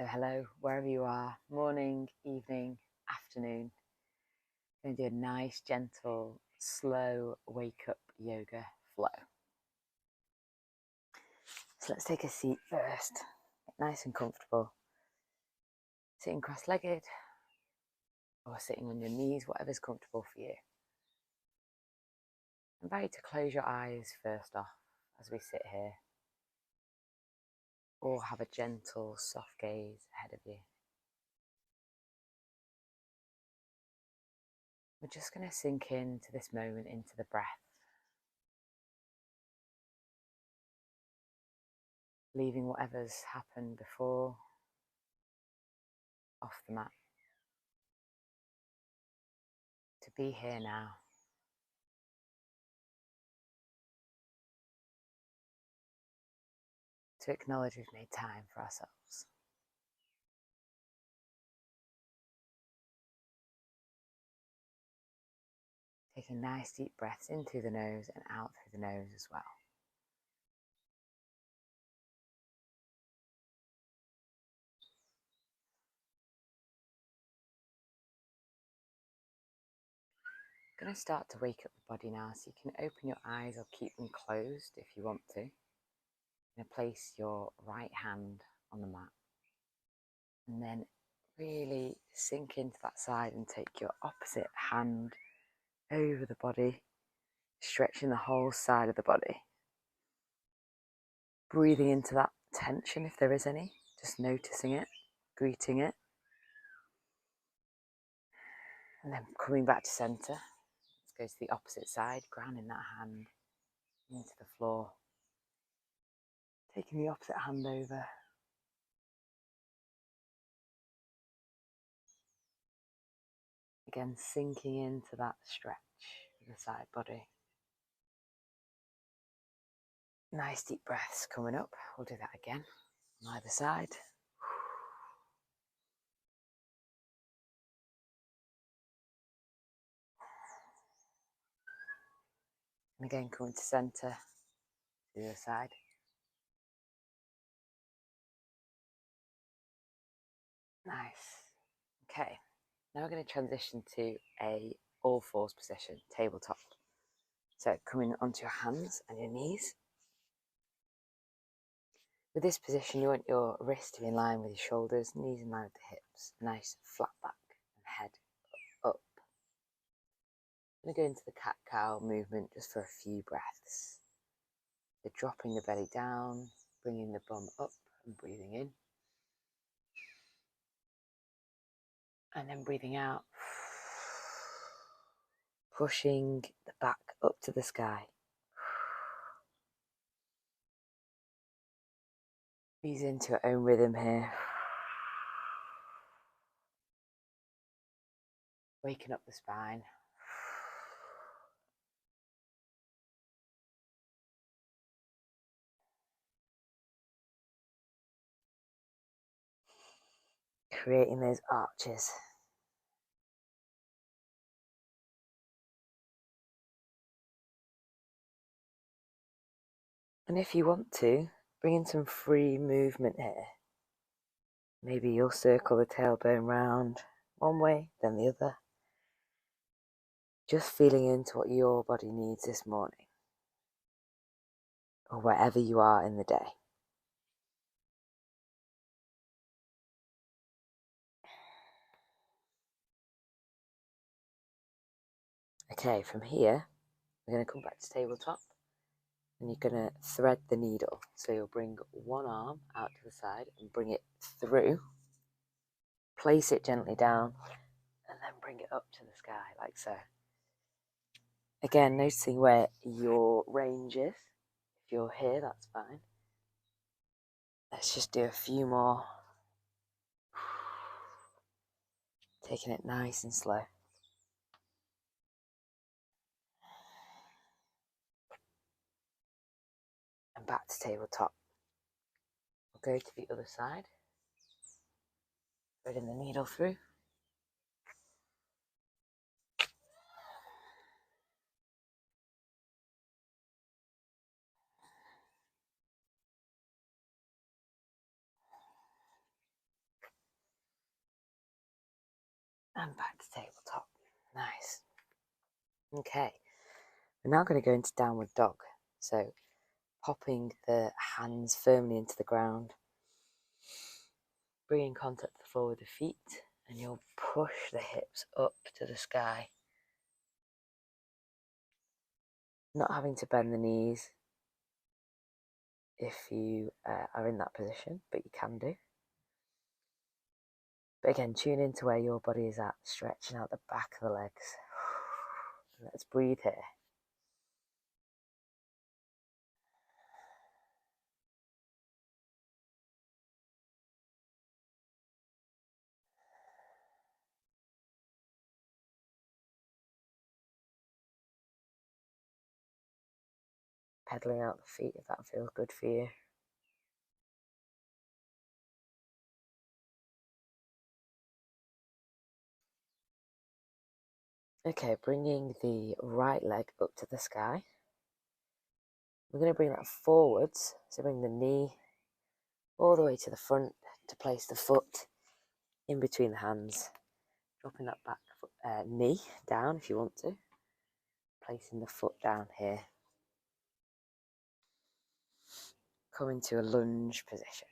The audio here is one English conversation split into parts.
So hello, wherever you are, morning, evening, afternoon. I'm going to do a nice, gentle, slow wake up yoga flow. So let's take a seat first. Get nice and comfortable. Sitting cross-legged or sitting on your knees, whatever's comfortable for you. I invite you to close your eyes first off as we sit here, or have a gentle, soft gaze ahead of you. We're just going to sink into this moment, into the breath, leaving whatever's happened before off the mat, to be here now. To acknowledge we've made time for ourselves. Taking nice deep breaths in through the nose and out through the nose as well. I'm going to start to wake up the body now, so you can open your eyes or keep them closed if you want to. You're going to place your right hand on the mat and then really sink into that side and take your opposite hand over the body, stretching the whole side of the body. Breathing into that tension if there is any, just noticing it, greeting it. And then coming back to centre. Let's go to the opposite side, grounding that hand into the floor. Taking the opposite hand over. Again, sinking into that stretch of the side body. Nice deep breaths coming up. We'll do that again on either side. And again, coming to centre, to the other side. Nice. Okay, now we're going to transition to a all fours position, tabletop. So coming onto your hands and your knees. With this position, you want your wrists to be in line with your shoulders, knees in line with the hips, nice flat back and head up. I'm going to go into the cat-cow movement just for a few breaths. So dropping the belly down, bringing the bum up and breathing in. And then breathing out, pushing the back up to the sky. Ease into your own rhythm here. Waking up the spine. Creating those arches. And if you want to, bring in some free movement here. Maybe you'll circle the tailbone round one way, then the other. Just feeling into what your body needs this morning, or wherever you are in the day. Okay, from here, we're going to come back to tabletop, and you're going to thread the needle. So you'll bring one arm out to the side and bring it through, place it gently down, and then bring it up to the sky, like so. Again, noticing where your range is. If you're here, that's fine. Let's just do a few more. Taking it nice and slow. And back to tabletop. We'll go to the other side. Threading the needle through. And back to tabletop. Nice. Okay, we're now going to go into downward dog. So popping the hands firmly into the ground, bringing contact to the floor with the feet, and you'll push the hips up to the sky. Not having to bend the knees if you are in that position, but you can do. But again, tune into where your body is at, stretching out the back of the legs. Let's breathe here. Pedaling out the feet if that feels good for you. Okay, bringing the right leg up to the sky. We're going to bring that forwards, so bring the knee all the way to the front to place the foot in between the hands. Dropping that back knee down if you want to. Placing the foot down here. Come into a lunge position.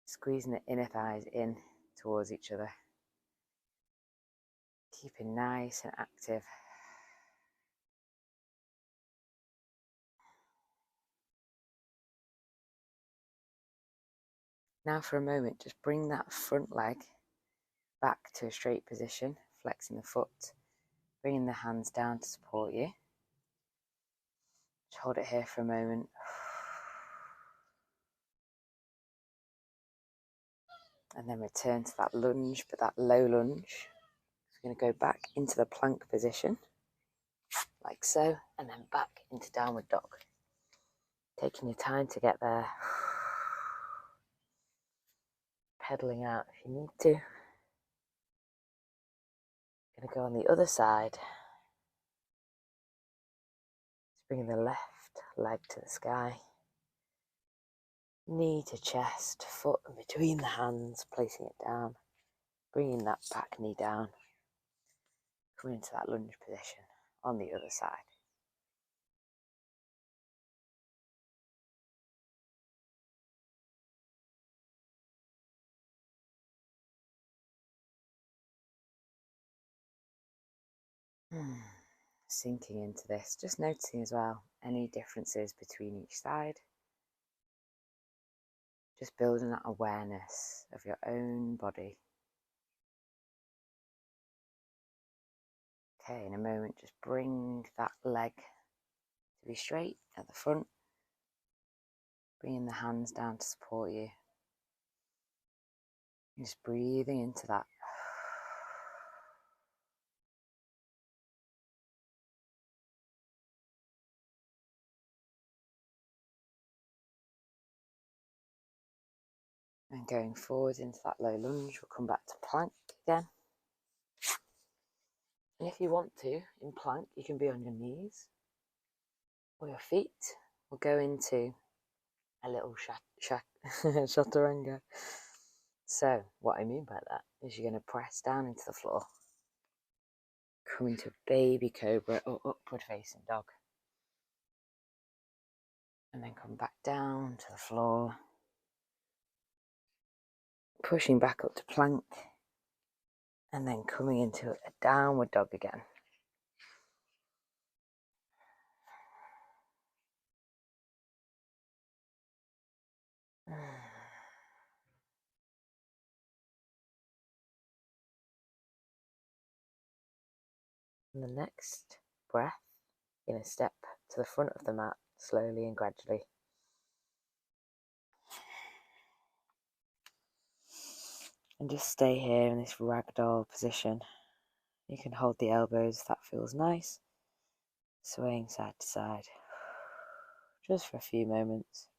Squeezing the inner thighs in towards each other. Keeping nice and active. Now for a moment, just bring that front leg back to a straight position, flexing the foot, bringing the hands down to support you. Just hold it here for a moment. And then return to that lunge, but that low lunge. So we're going to go back into the plank position, like so, and then back into downward dog. Taking your time to get there. Pedaling out if you need to. Going to go on the other side. Just bringing the left leg to the sky. Knee to chest, foot in between the hands, placing it down. Bringing that back knee down. Coming into that lunge position on the other side. Sinking into this, just noticing as well any differences between each side. Just building that awareness of your own body. Okay, in a moment, just bring that leg to be straight at the front. Bringing the hands down to support you. And just breathing into that. And going forward into that low lunge, we'll come back to plank again. And if you want to, in plank, you can be on your knees or your feet. We'll go into a little chaturanga. So what I mean by that is you're going to press down into the floor. Come into baby cobra or upward facing dog. And then come back down to the floor. Pushing back up to plank. And then coming into a downward dog again. And the next breath, you're going to step to the front of the mat slowly and gradually. And just stay here in this ragdoll position. You can hold the elbows if that feels nice. Swaying side to side. Just for a few moments.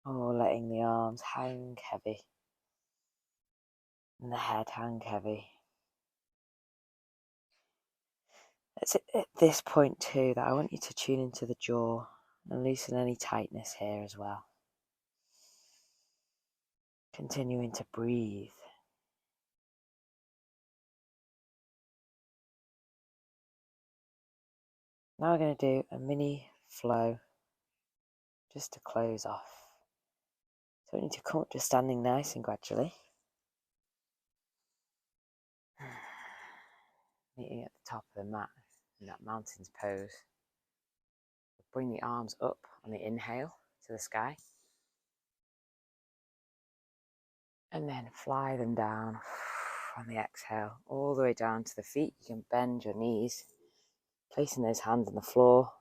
Or letting the arms hang heavy. And the head hang heavy. It's at this point too that I want you to tune into the jaw and loosen any tightness here as well. Continuing to breathe. Now we're going to do a mini flow just to close off. So we need to come up to standing nice and gradually. Meeting at the top of the mat in that mountain's pose. Bring the arms up on the inhale to the sky. And then fly them down on the exhale, all the way down to the feet. You can bend your knees, placing those hands on the floor.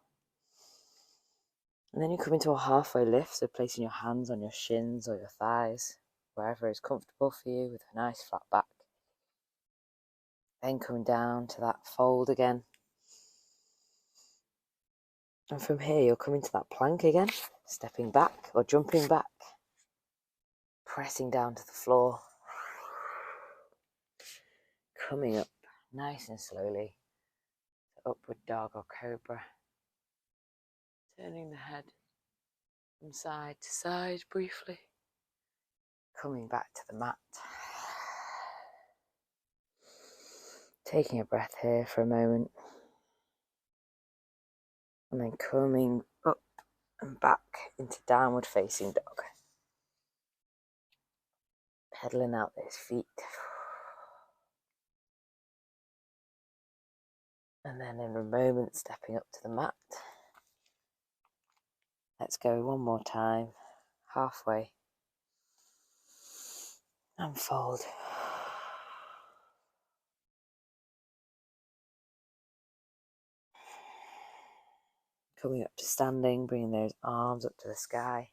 And then you come into a halfway lift, so placing your hands on your shins or your thighs, wherever is comfortable for you, with a nice flat back. Then coming down to that fold again. And from here, you'll come into that plank again, stepping back or jumping back, pressing down to the floor, coming up nice and slowly to upward dog or cobra, turning the head from side to side briefly, coming back to the mat, taking a breath here for a moment, and then coming up and back into downward facing dog, pedaling out those feet. And then in a moment, stepping up to the mat. Let's go one more time, halfway, and fold. Coming up to standing, bringing those arms up to the sky.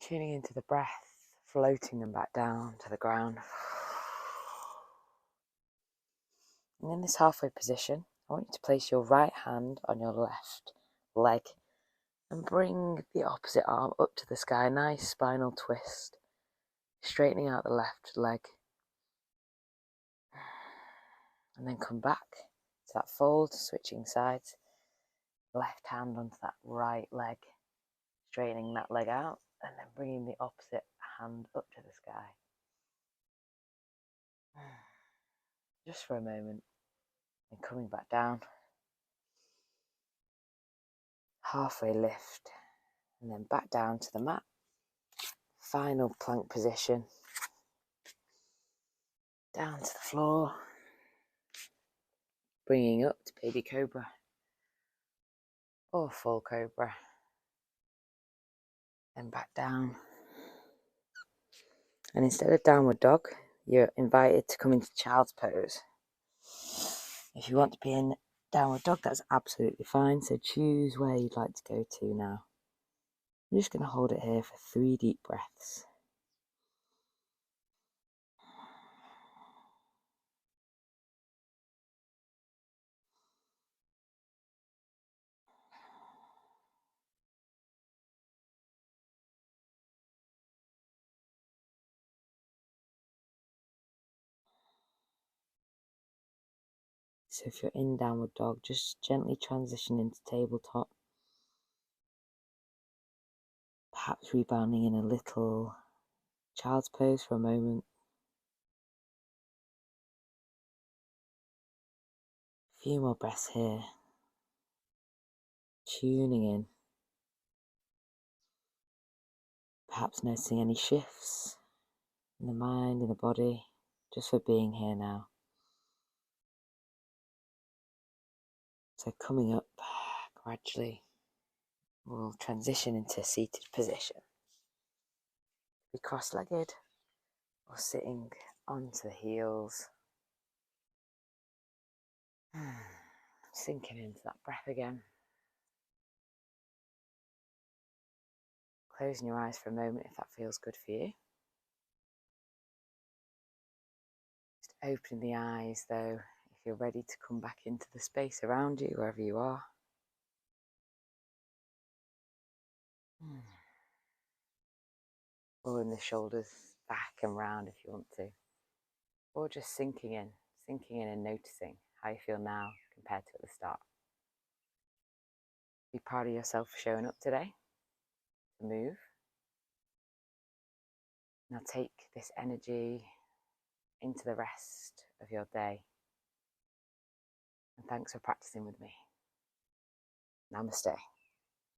Tuning into the breath, floating them back down to the ground. And in this halfway position, I want you to place your right hand on your left leg and bring the opposite arm up to the sky. Nice spinal twist, straightening out the left leg. And then come back to that fold, switching sides. Left hand onto that right leg, straightening that leg out, and then bringing the opposite hand up to the sky. Just for a moment, and coming back down. Halfway lift, and then back down to the mat. Final plank position. Down to the floor. Bringing up to baby cobra or full cobra. Then back down. And instead of downward dog, you're invited to come into child's pose. If you want to be in downward dog, that's absolutely fine. So choose where you'd like to go to now. I'm just going to hold it here for 3 deep breaths. So if you're in downward dog, just gently transition into tabletop. Perhaps rebounding in a little child's pose for a moment. A few more breaths here. Tuning in. Perhaps noticing any shifts in the mind, in the body, just for being here now. So coming up gradually, we'll transition into a seated position. Be cross-legged or sitting onto the heels. Sinking into that breath again. Closing your eyes for a moment if that feels good for you. Just opening the eyes though, if you're ready to come back into the space around you, wherever you are. Rolling the shoulders back and round if you want to. Or just sinking in and noticing how you feel now compared to at the start. Be proud of yourself for showing up today. Move. Now take this energy into the rest of your day. And thanks for practicing with me. Namaste.